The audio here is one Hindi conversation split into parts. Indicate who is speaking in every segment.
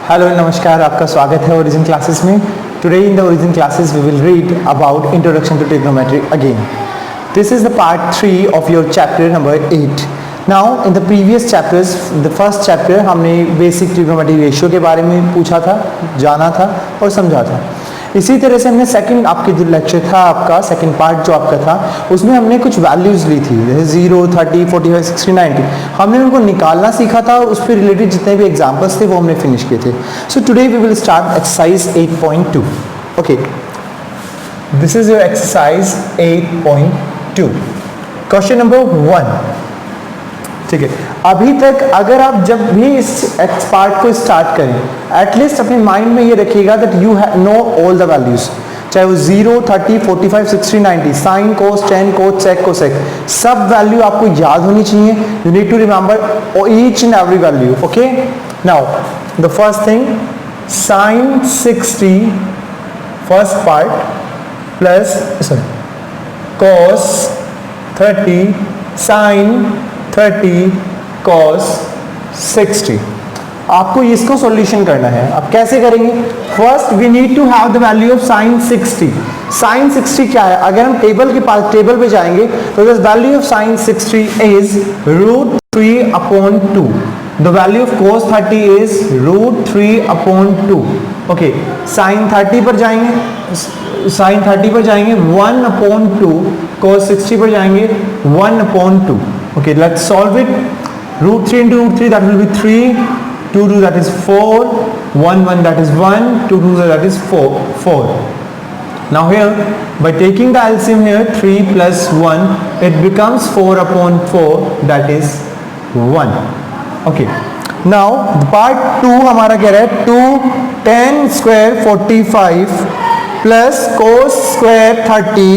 Speaker 1: हेलो नमस्कार, आपका स्वागत है ओरिजिन क्लासेस में। Today in the Origin classes we will read about introduction to trigonometry again. This is the part 3 of your chapter number 8. Now in the previous chapters, the first chapter हमने बेसिक ट्रिग्नोमेट्री रेशियो के बारे में पूछा था, जाना था और समझा था. इसी तरह से हमने सेकंड आपके जो लेक्चर था, आपका सेकंड पार्ट जो आपका था, उसमें हमने कुछ वैल्यूज ली थी, जैसे 0, 30, 45, 60, 90. हमने उनको निकालना सीखा था और उस पर रिलेटेड जितने भी एग्जांपल्स थे वो हमने फिनिश किए थे. So today we will start exercise 8.2. Okay, this is your exercise 8.2. Question number 1. ठीक है, अभी तक अगर आप जब भी इस पार्ट को स्टार्ट करें, एटलीस्ट अपने माइंड में ये रखिएगा that you know all the values, चाहे वो 0, 30, 45, 60, 90, sine, cos, tan, cos, sec, cosec, सब वैल्यू आपको याद होनी चाहिए. You need to remember each and every value. Okay, now the first thing, sine 60 first part plus cos 30 sine 30 cos 60. आपको इसको सॉल्यूशन करना है. अब कैसे करेंगे? First we need to have the value of sine 60. Sine 60 क्या है? अगर हम टेबल के पास टेबल पे जाएंगे तो the value of sine 60 is √3/2. The value of cos 30 is √3/2. Okay, sine 30 पर जाएंगे, साइन 30 पर जाएंगे 1/2, cos 60 पर जाएंगे 1/2. Okay, let's solve it. √3 into √3, that will be 3, 2 2 that is 4, 1 1 that is 1, 2 2 that is 4. Now here, by taking the LCM here, 3 plus 1, it becomes 4/4, that is 1. Okay, now part 2 हमारा क्या रहा है? 2 tan square 45 plus cos square 30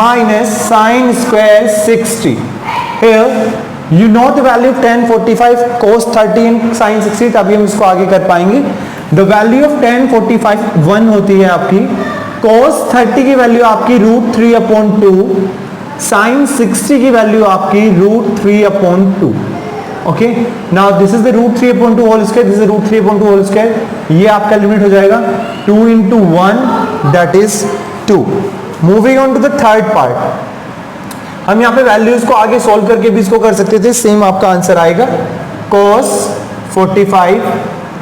Speaker 1: minus sin square 60. Here you know the value of tan 45, cos 30 and sin 60, तभी हम इसको आगे कर पाएंगे. The value of tan 45 1 होती है आपकी, cos 30 की वैल्यू आपकी √3/2, sin 60 की वैल्यू आपकी √3/2. Okay, now this is the √3/2 whole square, this is √3/2 whole square. ये आपका लिमिट हो जाएगा 2 into 1, that is 2. Moving on to the third part, हम यहाँ पे वैल्यूज को आगे सॉल्व करके भी इसको कर सकते थे. सेम आपका आंसर आएगा cos 45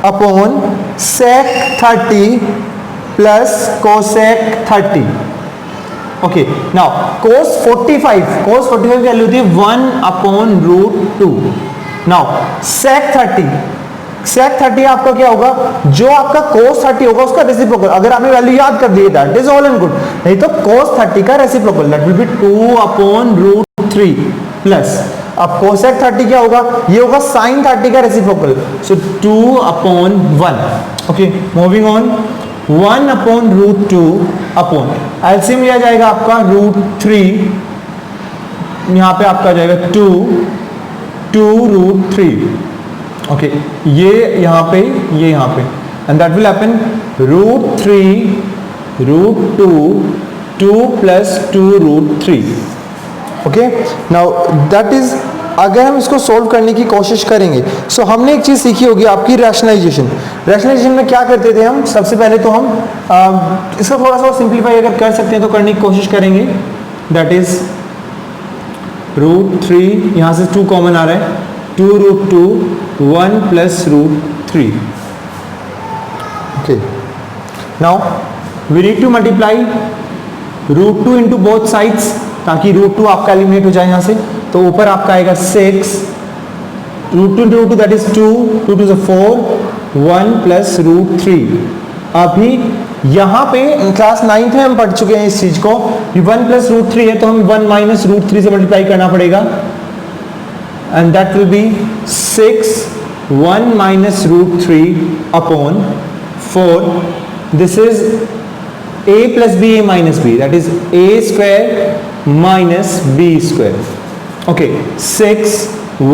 Speaker 1: upon sec 30 plus cosec 30. Okay, now cos 45 की वैल्यू थी 1/√2. नाउ sec 30 आपका क्या होगा? जो आपका cos 30 होगा उसका रेसिप्रोकल. अगर आपने वैल्यू याद कर दी, that is all and good. नहीं तो cos 30 का reciprocal, that will be 2/√3 plus, अब cosec 30 क्या होगा? ये होगा sin 30 का reciprocal, so 2/1. Okay, moving on, 1/√2 upon LCM लिया जाएगा आपका √3, यहां पे आपका जाएगा 2√3. ओके, ये यहाँ पे, ये यहाँ पे, and that will happen √3 √2 2 plus 2√3. Okay, now that is, अगर हम इसको सोल्व करने की कोशिश करेंगे, सो हमने एक चीज सीखी होगी आपकी, रैशनलाइजेशन. रैशनलाइजेशन में क्या करते थे हम? सबसे पहले तो हम इसको थोड़ा सा सिंप्लीफाई अगर कर सकते हैं तो करने की कोशिश करेंगे. दैट इज √3, यहाँ से 2 कॉमन आ रहा है, 2√2 1 plus √3. Okay, now we need to multiply √2 into both sides, ताकि √2 आपका एलिमिनेट हो जाए यहाँ से. तो ऊपर आपका आएगा 6, √2 into √2 that is 2, 2 2 is 4, 1 plus √3. अभी यहाँ पे क्लास 9th में हम पढ़ चुके हैं इस चीज को, 1 plus √3 है तो हम 1 minus √3 से मल्टीप्लाई करना पड़ेगा, and that will be 6 1 minus √3/4. This is a plus b, a minus b, that is a square minus b square. Okay, 6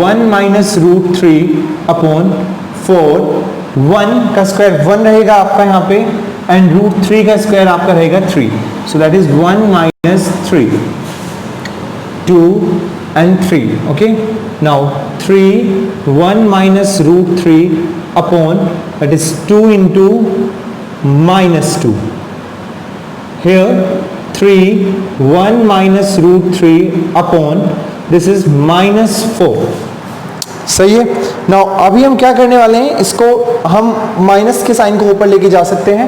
Speaker 1: 1 minus √3/4, 1 का स्क्वायर 1 रहेगा आपका यहाँ पे, एंड √3 का स्क्वायर आपका रहेगा 3, so that is 1 minus 3, 2 and 3. Okay, now 3 1 minus √3/4 that is 2 into minus 2. Here 3, 1 minus root 3 upon this is minus 4. सही है. नाउ अभी हम क्या करने वाले हैं, इसको हम माइनस के साइन को ऊपर लेके जा सकते हैं.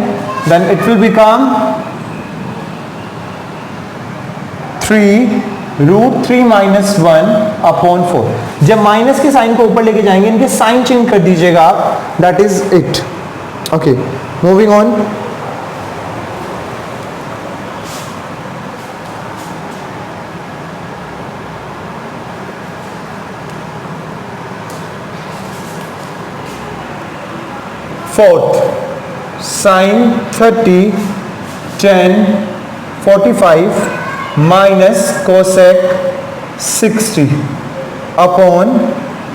Speaker 1: Then it will become 3 root 3 minus 1 upon 4. जब माइनस के साइन को ऊपर लेके जाएंगे इनके साइन चेंज कर दीजिएगा आप. That is it. Okay, moving on. Fourth, sine 30 10 45 minus cosec 60 upon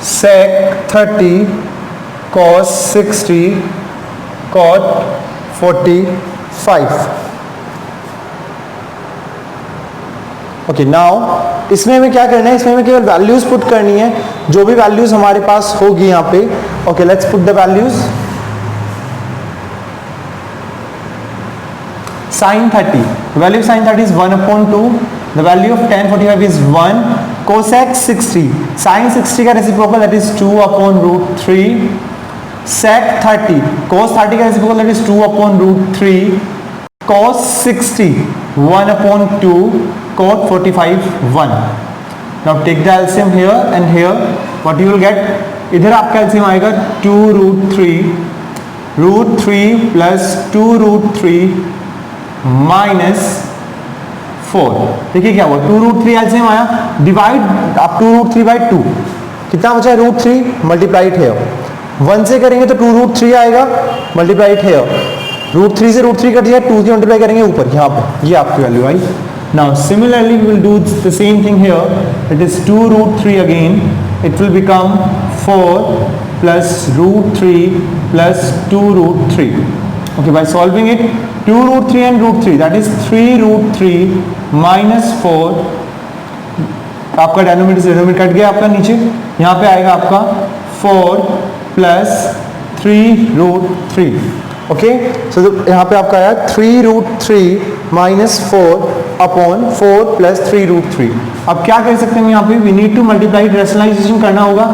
Speaker 1: sec 30 cos 60 cot 45. Okay, now इसमें हमें क्या करना है, इसमें हमें केवल वैल्यूज पुट करनी है, जो भी वैल्यूज हमारे पास होगी यहाँ पे. Okay, let's put the values. Sin 30, the value of sin 30 is 1 upon 2. The value of tan 45 is 1. Cosec 60, sin 60 का reciprocal that is 2 upon root 3. Sec 30, cos 30 का reciprocal that is 2 upon root 3. Cos 60, 1 upon 2. Cot 45, 1. Now take the LCM here and here. What you will get? इधर आपका LCM आएगा 2 root 3. Root 3 plus 2 root 3 minus 4. देखिए क्या हुआ, 2 रूट 3 एलसीएम आया. डिवाइड आप 2 रूट 3 बाई 2, कितना बचा है रूट 3 मल्टीप्लाइड है. 1 से करेंगे तो 2 रूट 3 आएगा मल्टीप्लाइड है. रूट 3 से रूट 3 कट जाएगा, 2 से मल्टीप्लाई करेंगे ऊपर यहाँ पर, ये आपकी वैल्यू आई. Now similarly we will do the same thing here. It is 2 root 3 again. It will become 4 plus root 3 plus 2 root 3. Okay, by solving it, 2 root 3 and root 3, that is 3 root 3 minus 4. आपका डेनोमिनेटर से डेनोमिनेटर कट गया आपका नीचे. यहाँ पे आएगा आपका 4 प्लस 3 रूट 3. ओके, सो यहाँ पे आपका आया 3 root 3 minus 4 upon 4 plus 3 root 3. अब क्या कर सकते हैं यहाँ पे, we need to multiply, rationalisation करना होगा.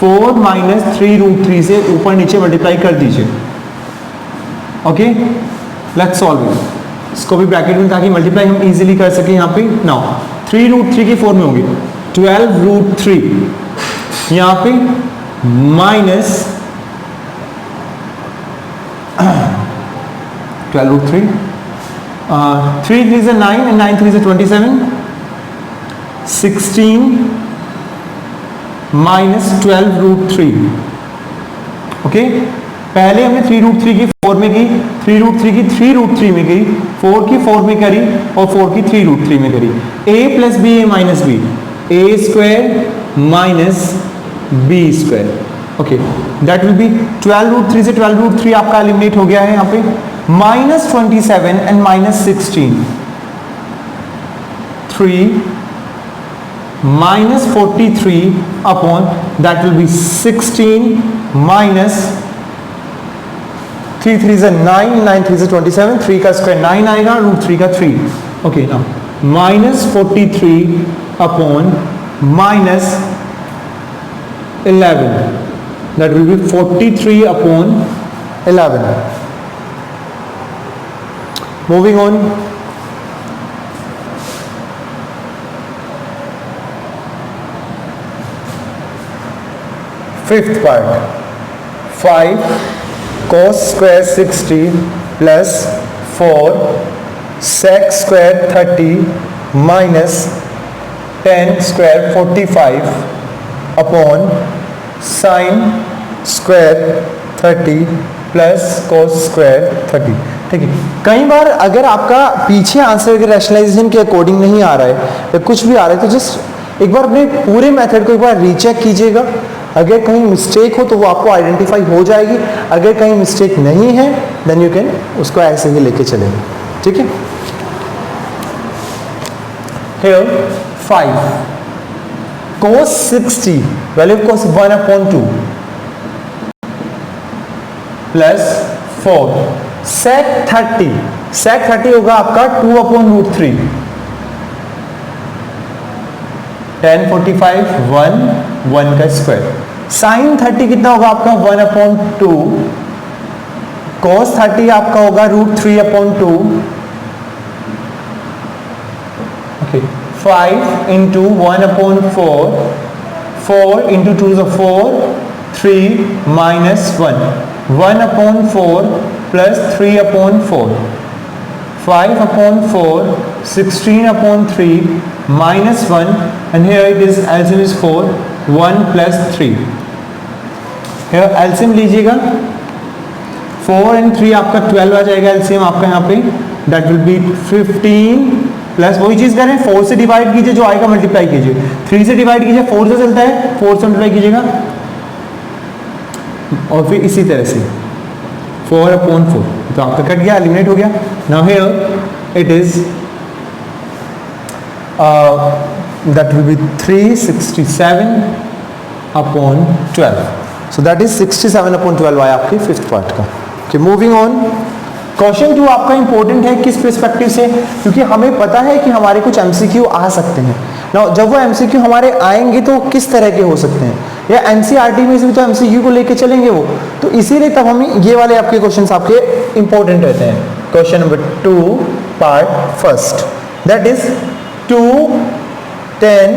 Speaker 1: 4 माइनस 3 रूट 3 से ऊपर नीचे मल्टीप्लाई कर दीजिए. Okay, let's solve it. इसको भी ब्रैकेट में ताकि मल्टीप्लाई हम इजीली कर सके यहाँ पे. नाउ 3 रूट 3 की फॉर्म में होगी 12 रूट 3, यहाँ पे minus 12 root 3. 3 3 is 9 and 9 3 is 27. 16 minus 12 root 3. Okay, पहले हमने 3 रूट 3 की 4 में की, 3 रूट 3 की 3 रूट 3 में गई, 4 की 4 में करी और 4 की 3 रूट 3 में करी. a plus b a minus b, a square minus b square. Okay, that will be 12 root 3 से 12 रूट 3 आपका एलिमिनेट हो गया है यहाँ पे. Minus 27 and minus 16, 3 minus 43 upon that will B 16 minus 3 3 is 9, 9 3 is 27, 3 का स्क्वायर 9 आएगा, रूट 3 का 3. Okay, now minus 43 upon minus 11, that will B 43 upon 11. Moving on. Fifth part, 5 cos square 60 plus 4 sec square 30 minus tan square 45 upon sin square 30 plus cos square 30. ठीक है, कई बार अगर आपका पीछे आंसर के रैशनलाइजेशन के अकॉर्डिंग नहीं आ रहा है या कुछ भी आ रहा है तो जस्ट एक बार अपने पूरे मेथड को एक बार रीचेक कीजिएगा. अगर कहीं मिस्टेक हो तो वो आपको आइडेंटिफाई हो जाएगी. अगर कहीं मिस्टेक नहीं है देन यू कैन उसको ऐसे ही लेके चलेंगे. ठीक है, here 5 cos 60, value of cos 1 upon 2. Plus 4 sec 30 होगा आपका 2/√3 10 45 1 का स्क्वायर sin 30 कितना होगा आपका 1/2 cos 30 आपका होगा √3/2 okay 5 into 1/4 4 into 2 is 4 3 minus 1/4 plus 3/4 5/4 16/3 minus 1 and here it is LCM is 4 1 plus 3 here LCM लीजिएगा 4 and 3 आपका 12 आ जाएगा LCM आपका यहाँ पे that will be 15 प्लस वही चीज करें 4 से डिवाइड कीजिए जो आएगा मल्टीप्लाई कीजिए 3 से डिवाइड कीजिए 4 से चलता है 4 से मल्टीप्लाई कीजिएगा और फिर इसी तरह से 4/4 तो आपका कट गया एलिमिनेट हो गया now here it is that will be 367/12 so that is 67/12 आया आपके फिफ्थ पार्ट का ओके मूविंग ऑन क्वेश्चन 2 आपका इंपॉर्टेंट है किस पर्सपेक्टिव से क्योंकि हमें पता है कि हमारे कुछ एमसीक्यू आ सकते हैं ना जब वो एमसीक्यू हमारे आएंगे तो किस तरह के हो सकते हैं या एनसीईआरटी में से भी तो एमसीक्यू को लेके चलेंगे वो तो इसीलिए तब हम ये वाले आपके क्वेश्चंस आपके इंपॉर्टेंट रहते हैं question number 2 part first that is 2 10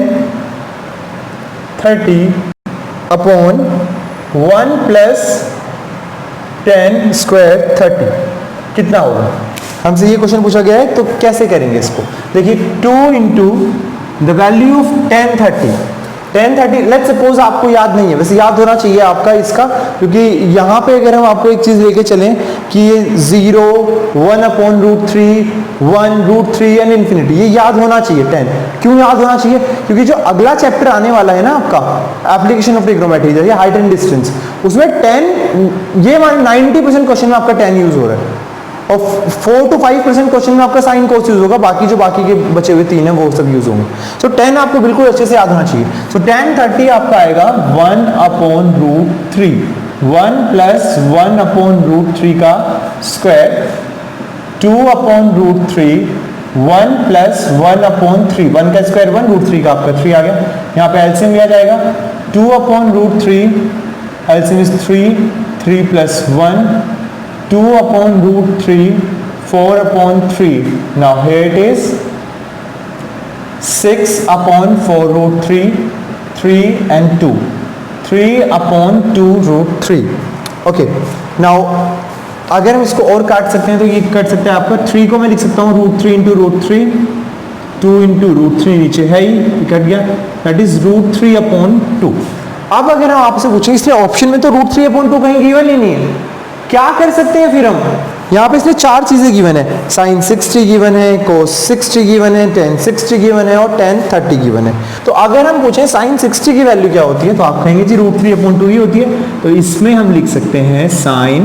Speaker 1: 30/1 plus 10 square 30 कितना होगा हमसे ये क्वेश्चन पूछा गया है तो कैसे करेंगे इसको देखिए 2 into the value of 1030 let's suppose आपको याद नहीं है वैसे याद होना चाहिए आपका इसका क्योंकि यहाँ पे अगर हम आपको एक चीज लेके चलें कि ये 0 1/√3 1√3 एंड इन्फिनिटी ये याद होना चाहिए 10 क्यों याद होना चाहिए क्योंकि जो अगला चैप्टर आने वाला है ना आपका एप्लीकेशन ऑफ ट्रिग्नोमेट्री या हाइट एंड डिस्टेंस उसमें 10 ये 90% क्वेश्चन में आपका 10 यूज हो रहा है और 4 to 5% क्वेश्चन में आपका साइन कोस यूज होगा बाकी के बचे हुए 3 है वो सब यूज होंगे सो 10 आपको बिल्कुल अच्छे से याद होना चाहिए सो 1030 आपका आएगा 1/√3 1 प्लस 1/√3 का स्क्वायर 2/√3 1 प्लस 1/3 1 का स्क्वायर 1 √3 का आपका 3 आ गया यहाँ पे एलसीएम लिया जाएगा 2/√3 LCM is 3 plus 1 2/√3 4/3 now here it is 6/4√3 3 and 2 3/2√3 okay now अगर हम इसको और काट सकते हैं तो ये कट सकते हैं आपका 3 को मैं लिख सकता हूँ √3 into √3 2 into √3 नीचे है ही कट गया दैट इज √3/2 अब अगर हम आपसे पूछें इसलिए ऑप्शन में तो √3/2 कहीं गिवन ही नहीं है क्या कर सकते हैं फिर हम यहाँ पे इसलिए 4 चीजें गिवन है sin 60 गिवन है cos 60 गिवन है tan 60 गिवन है और tan 30 गिवन है तो अगर हम पूछें sin 60 की वैल्यू क्या होती है तो आप कहेंगे जी √3/2 ही होती है तो इसमें हम लिख सकते हैं sin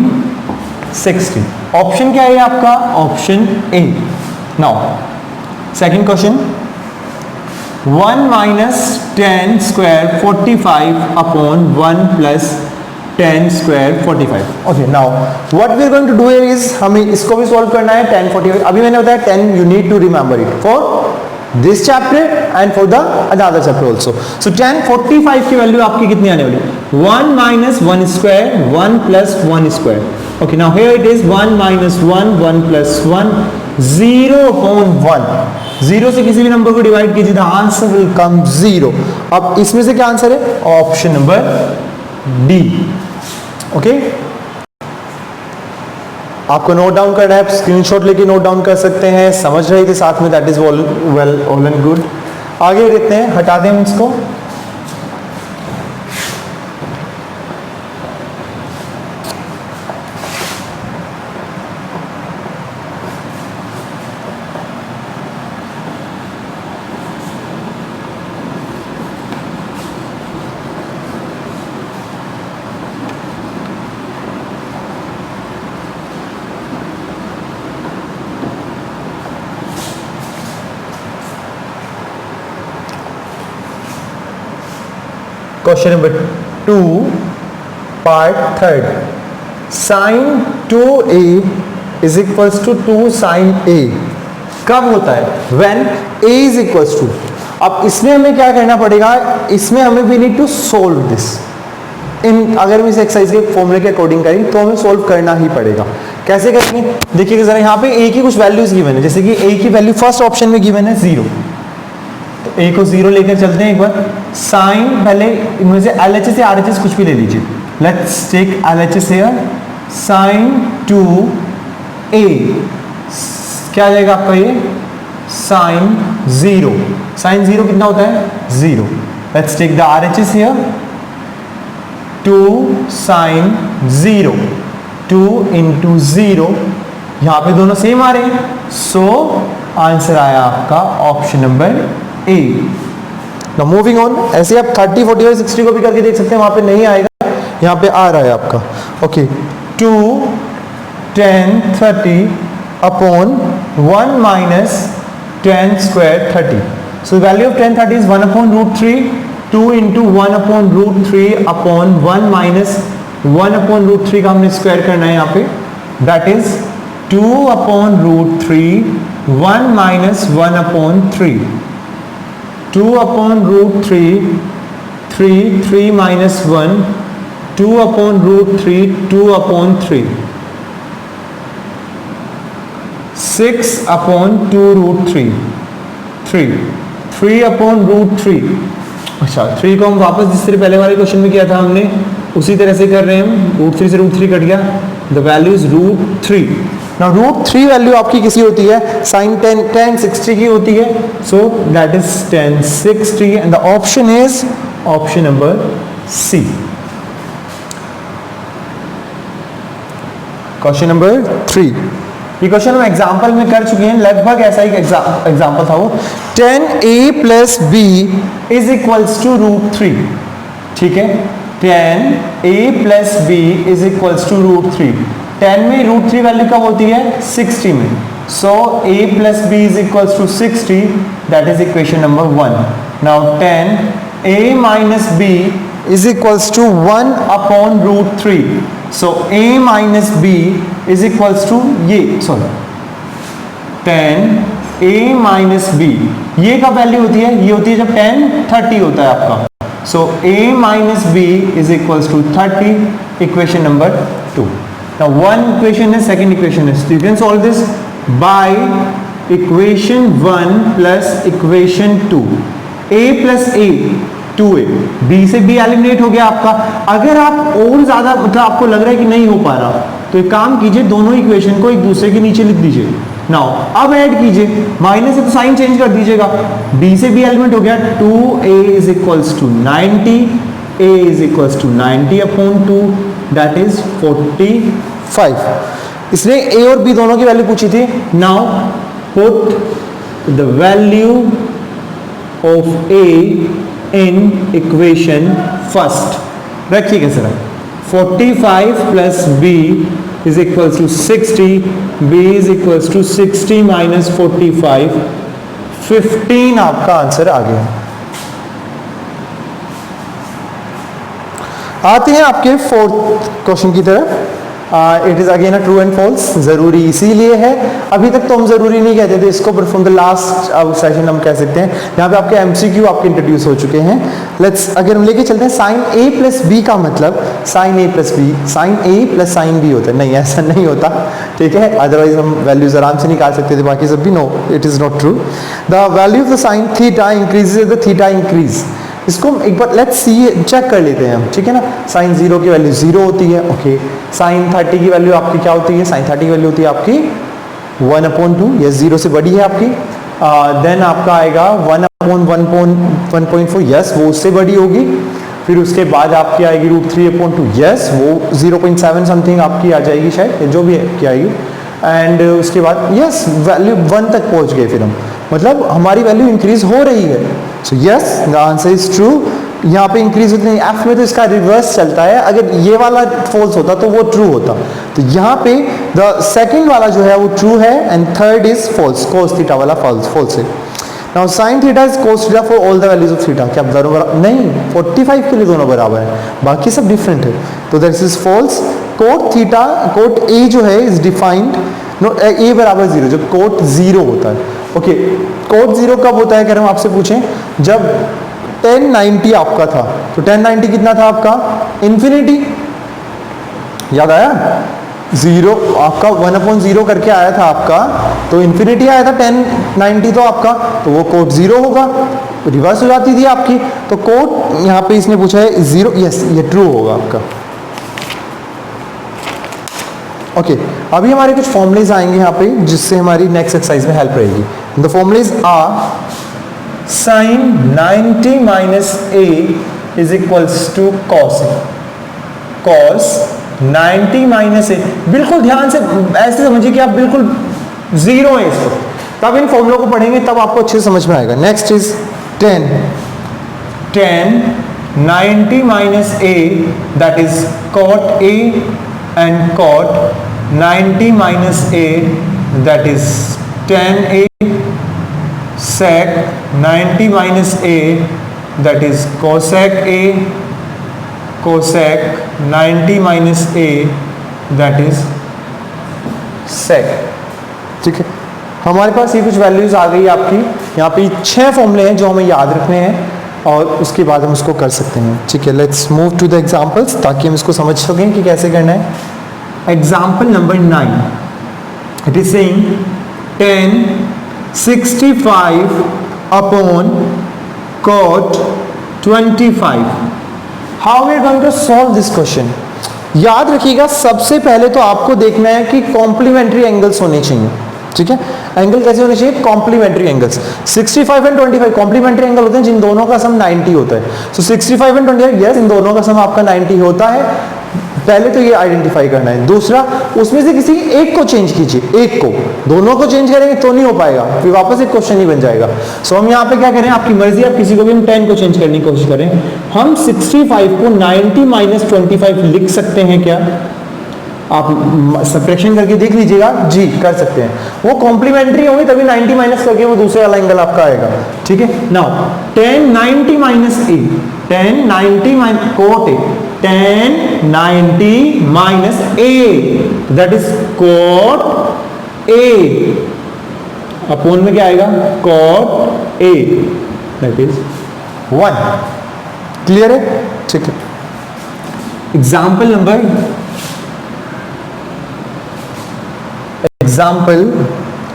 Speaker 1: 60 ऑप्शन क्या है आपका option A now second question 1 minus 10 square 45/1 plus 10 square 45 okay now what we are going to do here is हमें इसको भी सॉल्व करना है 10 45 अभी मैंने बताया 10 you need to remember it for this chapter and for the another chapter also so 10 45 की वैल्यू आपकी कितनी आने वाली 1 minus 1 square 1 plus 1 square okay now here it is 1 minus 1 1 plus 1 0/1 0 से किसी भी नंबर को डिवाइड कीजिए the answer will come 0 अब इसमें से क्या आंसर है ऑप्शन नंबर डी ओके आपको नोट डाउन करना है स्क्रीनशॉट लेके नोट डाउन कर सकते हैं समझ रहे थे साथ में that is well all and good आगे देखते हैं हटा दें इसको question number 2 part third sine 2a is equals to 2 sine a कब होता है? When a is equals to, अब इसमें हमें क्या करना पड़ेगा, इसमें हमें we need to solve this in, अगर हम इस एक्सरसाइज के फॉर्मूले के अकॉर्डिंग करें तो हमें सोल्व करना ही पड़ेगा। कैसे करेंगे? देखिए जरा यहाँ पे a की कुछ वैल्यूज गिवन है, जैसे कि a की वैल्यू फर्स्ट ऑप्शन में गिवन है 0, तो a को 0 लेकर चलते हैं एक बार। साइन, पहले इनमें से LHS या RHS कुछ भी ले लीजिए, let's take LHS here. Sine 2a क्या आ जाएगा आपका ये? साइन 0, साइन 0 कितना होता है? 0। Let's take the RHS here, 2 sine 0, 2 into 0, यहां पे दोनों सेम आ रहे हैं, सो आंसर आया आपका option number A. Now moving on, ऐसे आप 30, 40 और 60 को भी करके देख सकते हैं, वहां पे नहीं आएगा, यहां पे आ रहा है आपका। Okay, 2 10 30 upon 1 minus 10 square 30, so value of 10 30 is 1 upon root 3, 2 into 1 upon root 3 upon 1 minus 1 upon root 3 का हमने स्क्वायर करना है यहाँ पे, that is 2 upon root 3, 1 minus 1 upon 3, 2 upon root 3, 3, 3 minus 1, 2 upon root 3, 2 upon 3, 6 upon 2 root 3, 3, 3 upon root 3। अच्छा, 3 को हम वापस जिस तरह पहले वाले क्वेश्चन में किया था हमने उसी तरह से कर रहे हैं हम, रूट 3 से रूट 3 कट गया, the value is root 3। Now root 3 value आपकी किसी होती है? साइन 10 60 की होती है, so that is 10 60 and the option is option number C. Question number 3, ये क्वेश्चन हम एग्जाम्पल में कर चुके हैं, लगभग ऐसा ही एग्जाम्पल था वो। 10a plus b is equals to root 3, ठीक है, 10a plus b is equals to root 3। 10 में रूट 3 वैल्यू कब होती है? 60 में, so a plus b is equals to 60, that is equation number 1। Now 10a minus b is equals to 1 upon root 3, so a minus b is equals to ये, सॉरी 10 a minus b, ये कब वैल्यू होती है? ये होती है जब 10 30 होता है आपका, so a minus b is equals to 30, equation number 2। now one equation is, second equation is, so you can solve this by equation 1 plus equation 2, a plus a 2a, b से b एलिमिनेट हो गया आपका। अगर आप और ज्यादा मतलब आपको लग रहा है कि नहीं हो पा रहा, तो एक काम कीजिए, दोनों इक्वेशन को एक दूसरे के नीचे लिख दीजिए। नाउ अब ऐड कीजिए, माइनस है तो साइन चेंज कर दीजिएगा, b से b एलिमेंट हो गया, 2a is equals to 90, a is equals to 90 upon 2, that is 45। इसने a और b दोनों की वैल्यू पूछी थी। Now put the value of a in equation first, रखिएगा sir, 45 plus b is equals to 60, b is equals to 60 minus 45, 15 आपका आंसर आ गया। आते हैं आपके फोर्थ क्वेश्चन की तरफ। It is again a true and false, जरूरी इसीलिए है, अभी तक तो हम जरूरी नहीं कहते थे इसको, पर फ्रॉम द लास्ट सेशन हम कह सकते हैं। यहाँ पे आपके एमसीक्यू आपके इंट्रोड्यूस हो चुके हैं। लेट्स अगर हम लेके चलते हैं, साइन a प्लस बी का मतलब sine a plus b, sine a plus sine b होता है, नहीं ऐसा नहीं होता, ठीक है, अदरवाइज हम वैल्यूज आराम से निकाल सकते थे, बाकी सब भी no, it is not true. The value of the sine theta increases the theta increase, इसको हम एक बार लेट्स सी चेक कर लेते हैं हम, ठीक है ना। साइन 0 की वैल्यू 0 होती है, ओके। साइन 30 की वैल्यू आपकी क्या होती है? साइन 30 की वैल्यू होती है आपकी 1/2, ये 0 से बड़ी है आपकी। देन आपका आएगा 1/1.4, यस वो उससे बड़ी होगी। फिर उसके बाद आपकी आएगी √3/2, यस वो 0.7 समथिंग आपकी आ जाएगी शायद, जो भी की आएगी। एंड उसके बाद यस वैल्यू 1 तक पहुंच गए, फिर हम मतलब हमारी वैल्यू इंक्रीज हो रही है। So yes the answer is true, यहाँ पे इंक्रीज होती नहीं, एफ में तो इसका रिवर्स चलता है, अगर ये वाला फॉल्स होता तो वो ट्रू होता, तो यहाँ पे द सेकंड वाला जो है वो ट्रू है and third is false, cos theta वाला फॉल्स है। Now sine theta is cos theta for all the values of theta, क्या दोनों बराबर नहीं, 45 के लिए दोनों बराबर है, बाकी सब डिफरेंट है, तो that is false. Cot theta, cot A जो है इज डिफाइंड नो ए बराबर 0, जब कोट 0 होता है। ओके, कोट 0 कब होता है, कह रहा हूं आपसे पूछें, जब 1090 आपका था, तो 1090 कितना था आपका, इन्फिनिटी, याद आया, 0 आपका 1/0 करके आया था आपका, तो इन्फिनिटी आया था 1090 तो आपका, तो वो कोट 0 होगा, रिवर्स हो जाती थी आपकी, तो कोट यहाँ पे इसने पूछा है 0, यस ये ट्रू होगा आपका। ओके, अभी हमारे कुछ फॉर्मुलेज आएंगे यहाँ पे जिससे हमारी नेक्स्ट एक्सरसाइज में हेल्प रहेगी। The formulae are sine 90 minus A is equals to cos A, cos 90 minus A, बिल्कुल ध्यान से ऐसे समझिए कि आप बिल्कुल 0 है इसको, तब इन फॉर्मूलों को पढ़ेंगे तब आपको अच्छे से समझ में आएगा। Next is 10 90 minus A that is cot A and cot 90 minus a that is tan a, sec 90 minus a that is cosec a, cosec 90 minus a that is sec। ठीक है, हमारे पास ये कुछ वैल्यूज आ गई आपकी, यहाँ पे 6 फॉर्मूले हैं जो हमें याद रखने हैं और उसके बाद हम उसको कर सकते हैं। ठीक है, let's move to the examples ताकि हम इसको समझ सकें कि कैसे करना है। Example number 9, it is saying tan 65 upon cot 25। How we are going to solve this question. याद रखिएगा, सबसे पहले तो आपको देखना है कि कॉम्प्लीमेंट्री एंगल्स होने चाहिए। ठीक है, एंगल कैसे होने चाहिए, complementary angles. 65 and 25 complementary angle होते हैं जिन दोनों का सम 90 होता है। सो 65 एंड 25, यस, इन दोनों का सम आपका 90 होता है। पहले तो ये आइडेंटिफाई करना है। दूसरा, उसमें से किसी एक को चेंज कीजिए, एक को, दोनों को चेंज करेंगे तो नहीं हो पाएगा, फिर वापस एक क्वेश्चन ही बन जाएगा। सो हम यहाँ पे क्या करें, आपकी मर्जी, आप किसी को भी हम 10 को चेंज करने की कोशिश करें। हम 65 को 90 माइनस 25 लिख सकते हैं क्या? आप सब्ट्रैक्शन करके देख लीजिएगा, जी कर सकते हैं। वो कॉम्प्लीमेंट्री होंगी तभी 90 माइनस करके वो दूसरे वाला एंगल आपका आएगा। ठीक है, now tan 90 minus A, tan 90 minus cot A, tan 90 minus A that is cot A, upon में क्या आएगा, cot A that is 1। Clear है? ठीक है, एग्जाम्पल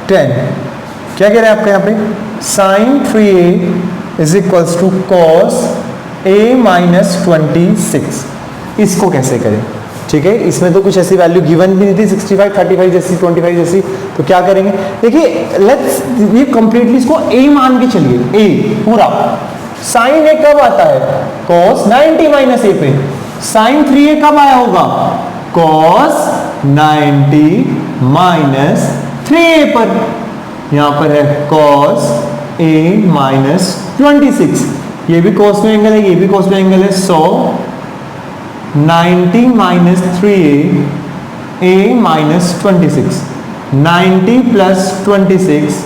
Speaker 1: 10, क्या कह रहे हैं आपका यहाँ पे, sine 3a is equals to cos a minus 26। इसको कैसे करें? ठीक है, इसमें तो कुछ ऐसी वैल्यू गिवन भी नहीं थी, 65, 35 जैसी, 25 जैसी, तो क्या करेंगे, देखिए लेट्स ये कंप्लीटली इसको a मान के चलिए, a पूरा। साइन a कब आता है, कॉस 90 माइनस a पे। साइन 3a कब आया होगा, कॉस 90 माइनस 3a पर। यहां पर है कॉस a माइनस 26, ये भी कॉस में एंगल है, ये भी कॉस में एंगल है। सो 90 minus 3a, a minus 26, 90 plus 26,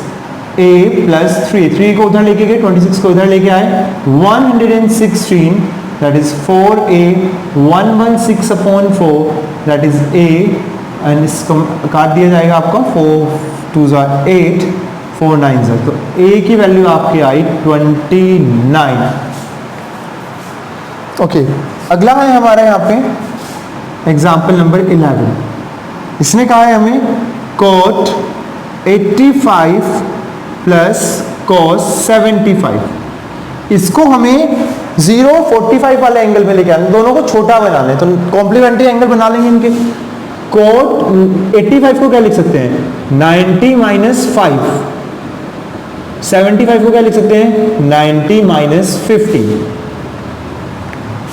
Speaker 1: a plus 3 को उधर लेके गए, 26 को उधर लेके आए, 116 that is 4a, 116 upon 4 that is a, and इसको काट दिया जाएगा आपका, 4 2s are 8, 4 9s are, तो a की वैल्यू आपकी आई 29। ओके, अगला है हमारा यहाँ पे एग्जाम्पल नंबर 11। इसने कहा है हमें cot 85 प्लस cos 75। इसको हमें 0 45 वाले एंगल में लेके आना, दोनों को छोटा बनाना है, तो कॉम्प्लीमेंट्री एंगल बना लेंगे इनके। कोट 85 को क्या लिख सकते हैं, 90 माइनस 5, 75 को क्या लिख सकते हैं, 90 माइनस 50।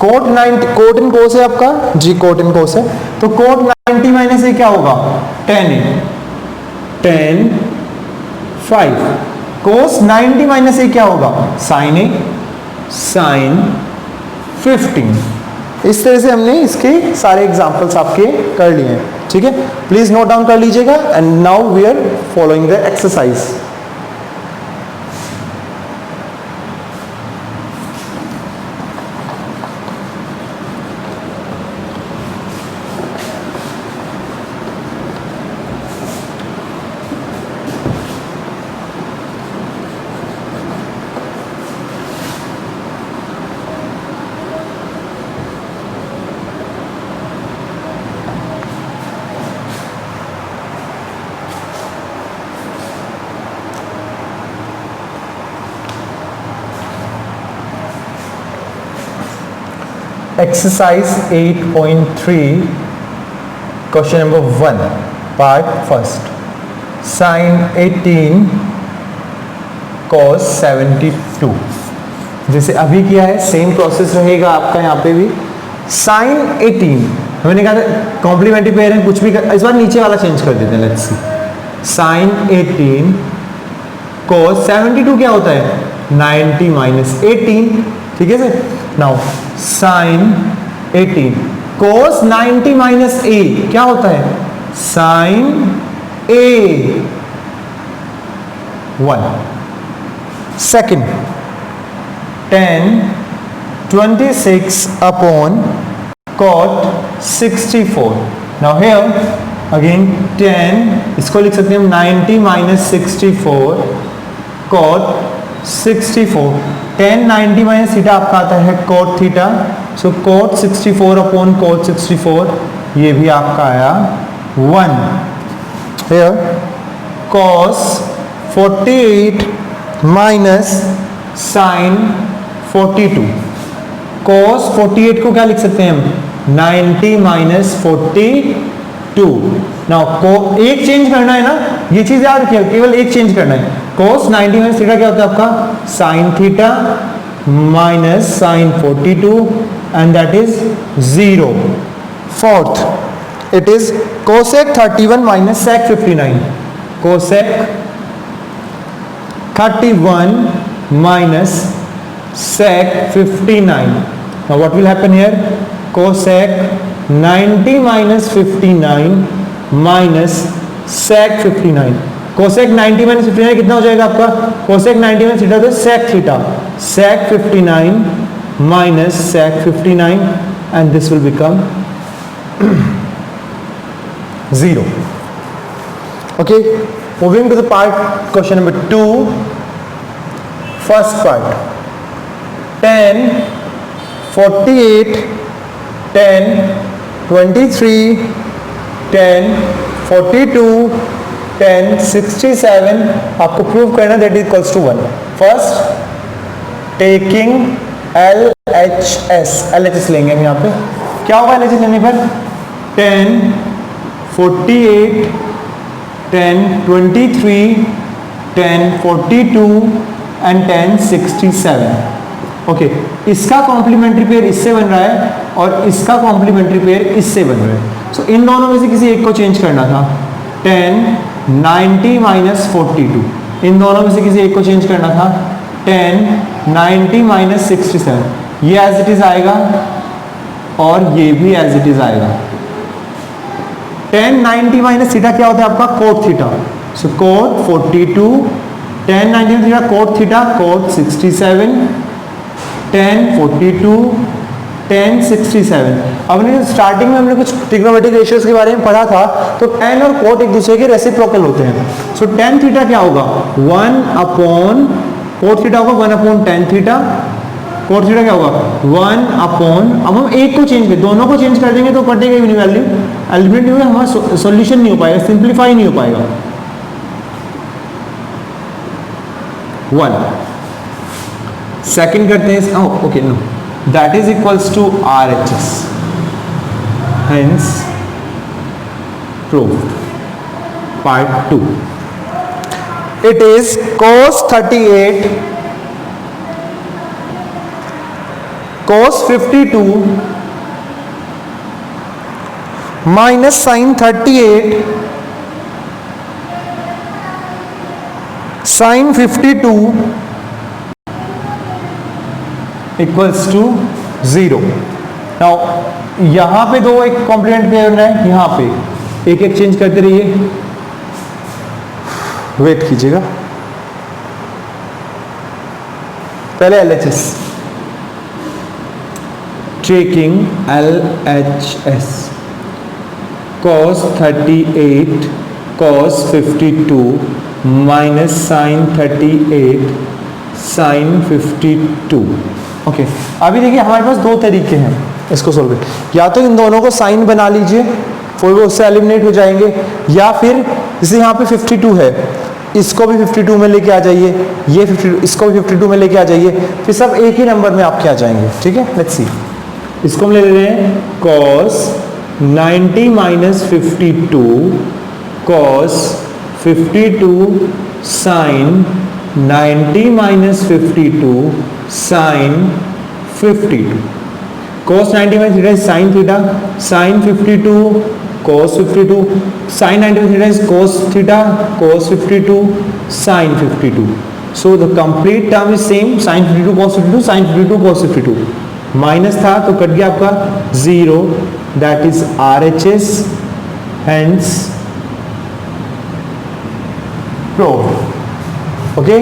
Speaker 1: कोट 90, कोट इन कोस है आपका, जी कोट इन कोस है, तो कोट 90 माइनस ए क्या होगा, 10 है, 10 5। कोस 90 माइनस ए क्या होगा, साइन ए, साइन 15। इस तरह से हमने इसके सारे एग्जांपल्स आपके कर लिए हैं। ठीक है, प्लीज नोट डाउन कर लीजिएगा। And now we are following the exercise. Exercise 8.3 question number 1 part first sine 18 cos 72। जैसे अभी किया है सेम प्रोसेस रहेगा आपका यहाँ पे भी। साइन 18 मैंने कहा था कॉम्प्लीमेंट्री पेयर है, कुछ भी इस बार नीचे वाला चेंज कर देते हैं। लेट्स सी साइन 18 cos 72 क्या होता है 90 माइनस 18, ठीक है sir. Now sine 18 cos 90 minus a क्या होता है sine a 1। Second tan 26 upon cot 64। now here again tan इसको लिख सकते हैं हम 90 minus 64 cot 64। tan 90 minus theta आपका आता है cot थीटा, सो cot 64 अपॉन cot 64 ये भी आपका आया 1। here cos 48 minus sine 42। cos 48 को क्या लिख सकते हैं हम 90 माइनस 42। नाउ को एक चेंज करना है ना, ये चीज याद रखिए, केवल एक चेंज करना है। cos 90 माइनस थीटा क्या होता है आपका sine theta minus sine 42 and that is 0। Fourth it is cosec 31 minus sec 59। cosec 31 minus sec 59। now what will happen here cosec 90 minus 59 minus sec 59। cosec 90 minus 59 कितना हो जाएगा आपका cosec 90 minus थीटा तो sec theta sec 59 minus sec 59 and this will become 0। okay, moving to the part question number 2 first part tan 48 tan 23 tan 42 tan 67 आपको प्रूव करना that is equals to 1। First taking LHS लेंगे हम यहाँ पे। क्या होगा LHS लेने पर tan 48 tan 23 tan 42 and tan 67। Okay, इसका कॉम्प्लीमेंट्री पेयर इससे बन रहा है और इसका कॉम्प्लीमेंट्री पेयर इससे बन रहा है। सो इन दोनों में से किसी एक को चेंज करना था। tan 90 माइनस 42 इन दोनों में से किसी एक को चेंज करना था। tan 90 माइनस 67 ये एज इट इज आएगा और ये भी एज इट इज आएगा। tan 90 माइनस थीटा क्या होता है आपका cot थीटा, सो cot 42 tan 90 theta cot theta cot 67 tan 42 tan 67। अब स्टार्टिंग में हमने कुछ ट्रिग्नोमेट्रिक रेशियोज के बारे में पढ़ा था, तो tan और cot एक दूसरे के रेसिप्रोकल होते हैं। सो tan थीटा क्या होगा 1 अपॉन cot थीटा होगा 1 upon tan theta, cot theta क्या होगा 1 अपॉन, अब हम एक को चेंज करें, दोनों को चेंज कर देंगे तो कटेगा ही वैल्यू, अल्टीमेटली में हमारा सॉल्यूशन नहीं हो पाएगा, सिंप्लीफाई नहीं हो पाएगा। 1 सेकंड करते हैं okay no that is equals to RHS, hence proved. Part 2 it is cos 38 cos 52 minus sine 38 sine 52 equals to 0। Now यहां पे दो एक कॉम्प्लीमेंट पेयर है, यहां पे एक एक चेंज करते रहिए, वेट कीजिएगा। पहले LHS taking LHS cos 38 cos 52 minus sin 38 sin 52। Okay, अभी देखिए हमारे पास दो तरीके हैं इसको सोल्व करने, या तो इन दोनों को साइन बना लीजिए फिर वो उससे एलिमिनेट हो जाएंगे, या फिर जैसे यहाँ पे 52 है इसको भी 52 में लेके आ जाइए, ये 52 इसको भी 52 में लेके आ जाइए, फिर सब एक ही नंबर में आपके आ जाएंगे। ठीक है, लेट्स सी इसको हम ले ले रहे हैं cos 90 minus 52 cos 52 sin 90 minus 52 sin 52 cos 90 minus theta sin theta sin 52 cos 52 sin 90 minus theta is cos theta cos 52 sin 52. So the complete term is same, sin 52 cos 52 sin 52 cos 52. Minus था तो कट गया आपका 0, that is RHS, hence proved. Okay,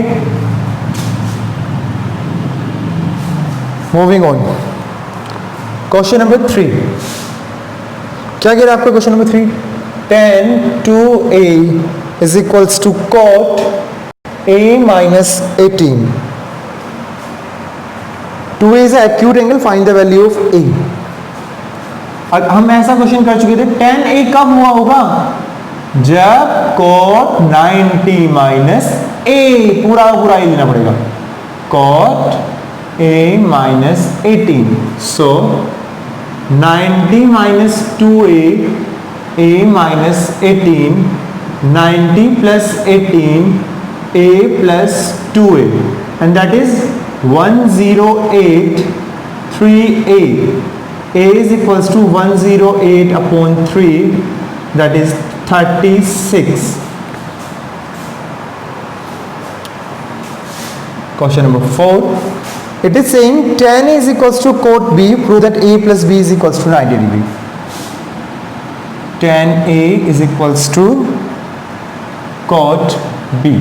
Speaker 1: moving on. Question number 3. क्या कह रहा है आपका question number 3? tan 2a is equals to cot a minus 18. 2a is an acute angle, find the value of a. अब हम ऐसा क्वेश्चन कर चुके थे, tan a कब हुआ होगा? जब cot 90 माइनस a, पूरा पूरा ही लेना पड़ेगा, cot a minus 18. So 90 minus 2a, a minus 18, 90 plus 18, a plus 2a, and that is 108 3a. A is equals to 108 upon 3, that is 36. Question number 4. It is saying tan A is equals to cot B, prove that a plus b is equals to 90 degree. tan A is equals to cot B.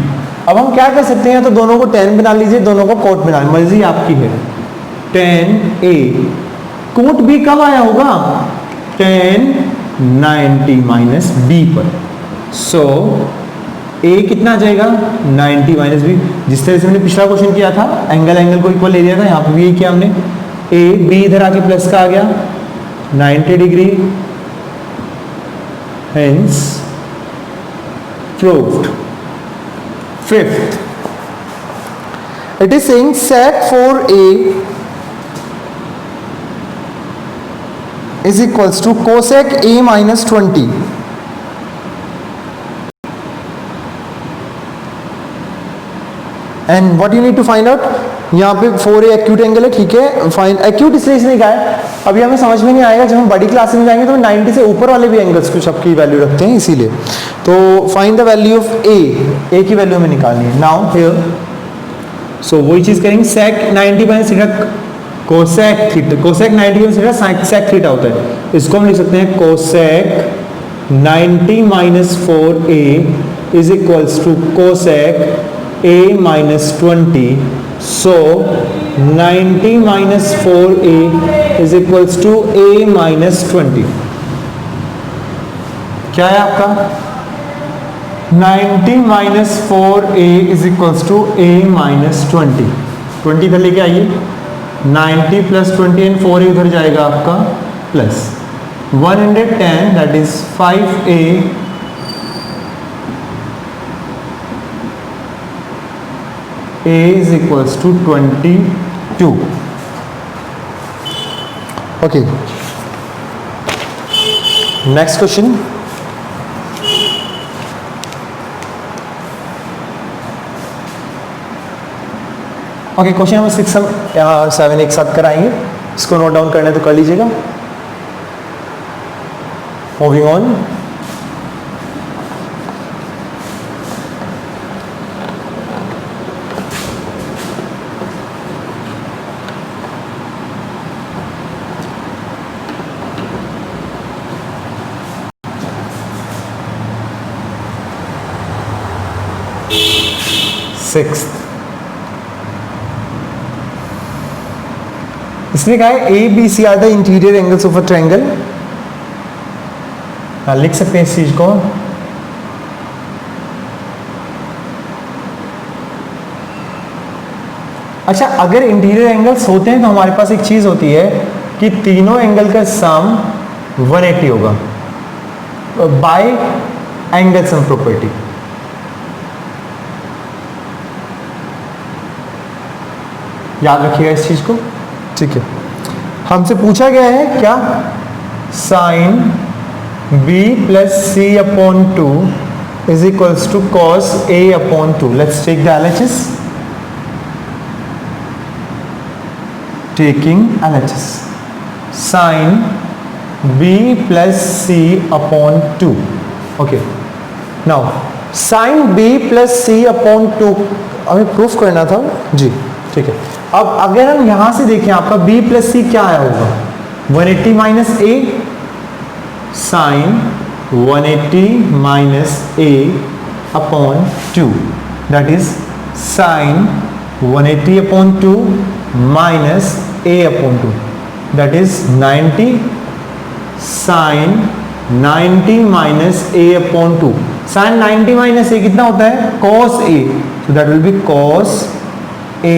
Speaker 1: अब हम क्या कर सकते हैं, तो दोनों को tan बना लीजिए, दोनों को cot बना लीजिए, मर्जी आपकी है. tan A, cot B कब आया होगा? tan 90 माइनस b पर. So a कितना आ जाएगा? 90 माइनस बी. जिस तरह से मैंने पिछला क्वेश्चन किया था, एंगल को इक्वल ले लिया था, यहाँ पे भी किया हमने. a b इधर आके प्लस का आ गया 90 degree, hence proved. Fifth, it is saying sec 4a is equals to cosec a minus 20. And what you need to find out, यहाँ पे 4a एक्यूट एंगल है, ठीक है. फाइंड एक्यूट इसलिए इसने कहा है, अभी हमें समझ में नहीं आएगा, जब हम बड़ी क्लास में जाएंगे तो 90 से ऊपर वाले भी एंगल्स कुछ सबकी वैल्यू रखते हैं, इसीलिए. तो find the value of a की वैल्यू हमें निकालनी है. नाउ हियर, सो वही चीज करेंगे, sec 90 minus theta cosec theta, cosec 90 minus theta sec theta होता है. इसको हम लिख सकते हैं cosec 90 minus 4a is equals to cosec a minus 20. So 90 minus 4a is equals to a minus 20. क्या है आपका? 90 minus 4a is equals to a minus 20. 20 इधर लेके आइए, 90 plus 20 and 4a उधर जाएगा आपका plus 110, that is 5a a is equals to 22. Okay, next question. Okay, question number 6 हम 7 एक साथ कराएंगे, इसको नोट डाउन करना है तो कर लीजिएगा. Moving on. Sixth, इसने कहा है A B C are the interior angles of a triangle. लिख सकते हैं इस चीज को. अच्छा, अगर इंटीरियर एंगल्स होते हैं तो हमारे पास एक चीज होती है कि तीनों एंगल का सम 180 होगा बाय एंगल सम प्रॉपर्टी. याद रखिएगा इस चीज को, ठीक है. हमसे पूछा गया है क्या, sine b plus C upon 2 is equals to cos a upon 2. Let's take the LHS. Taking LHS. Sine b plus C upon 2. Okay, now sine b plus C upon 2 हमें प्रूफ करना था जी, ठीक है. अब अगर हम यहां से देखें आपका b प्लस सी क्या आया होगा, 180 minus a sine 180 minus a upon 2, that is sine 180 upon 2 minus a upon 2, that is 90 sine 90 minus a upon 2. Sine 90 minus a कितना होता है, cos a, so that will be cos a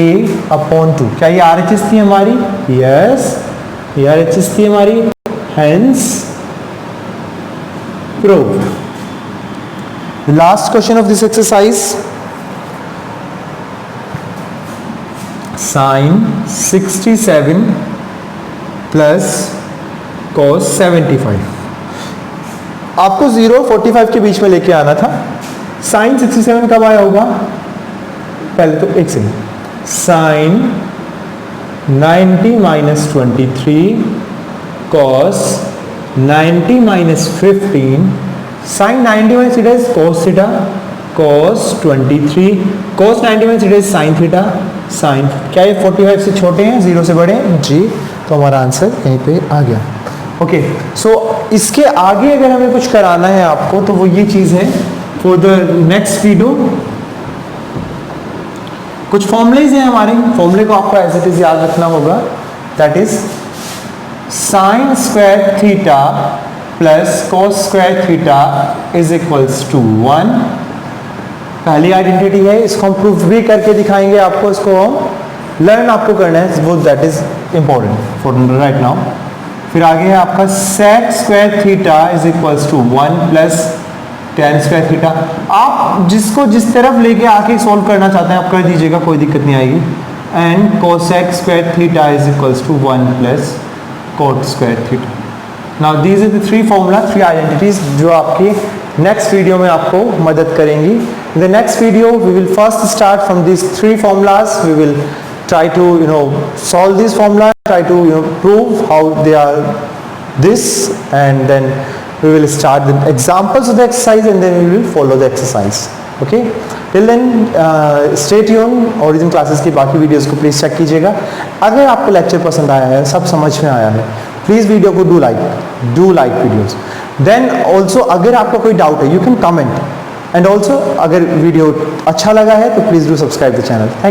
Speaker 1: upon 2. क्या ये RHS थी हमारी, यस ये RHS थी हमारी, hence proved. The last question of this exercise, sin 67 plus cos 75. आपको 0 और 45 के बीच में लेके आना था. साइन 67 कब आया होगा, पहले तो एक second, sine 90 minus 23 cos 90 minus 15, sine 90 minus theta is cos theta, cos 23 cos 90 minus theta is sine theta, sine. क्या ये 45 से छोटे हैं, 0 से बड़े हैं जी, तो हमारा आंसर यहीं पे आ गया. ओके, सो इसके आगे अगर हमें कुछ कराना है आपको तो वो ये चीज है, फॉर द नेक्स्ट वीडियो कुछ फॉर्मुलेज हैं हमारे, फॉर्मूले को आपको एज इट इज याद रखना होगा. That is sine square theta plus cos square theta is equals to 1. पहली आइडेंटिटी है, इसको हम प्रूफ भी करके दिखाएंगे आपको, इसको हम लर्न आपको करना है, वो that is important for right now. फिर आगे है आपका sec square theta is equals to 1 plus tan square theta. आप जिसको जिस तरफ लेके आके सॉल्व करना चाहते हैं आप कर दीजिएगा, कोई दिक्कत नहीं आएगी. And cosec square theta is equals to 1 plus cot square theta. Now these are the three formula, three identities जो आपकी नेक्स्ट वीडियो में आपको मदद करेंगी. In the next video we will first start from this three formulas. We will try to solve these formula, try to prove how they are this, and then we will start the examples of the exercise and then we will follow the exercise. Okay, till then stay tuned. Origin classes की बाकी वीडियोस को प्लीज चेक कीजिएगा. अगर आपको लेक्चर पसंद आया है, सब समझ में आया है, प्लीज वीडियो को do like videos. Then also अगर आपका कोई डाउट है you can comment, and also अगर वीडियो अच्छा लगा है तो please do subscribe the channel. Thank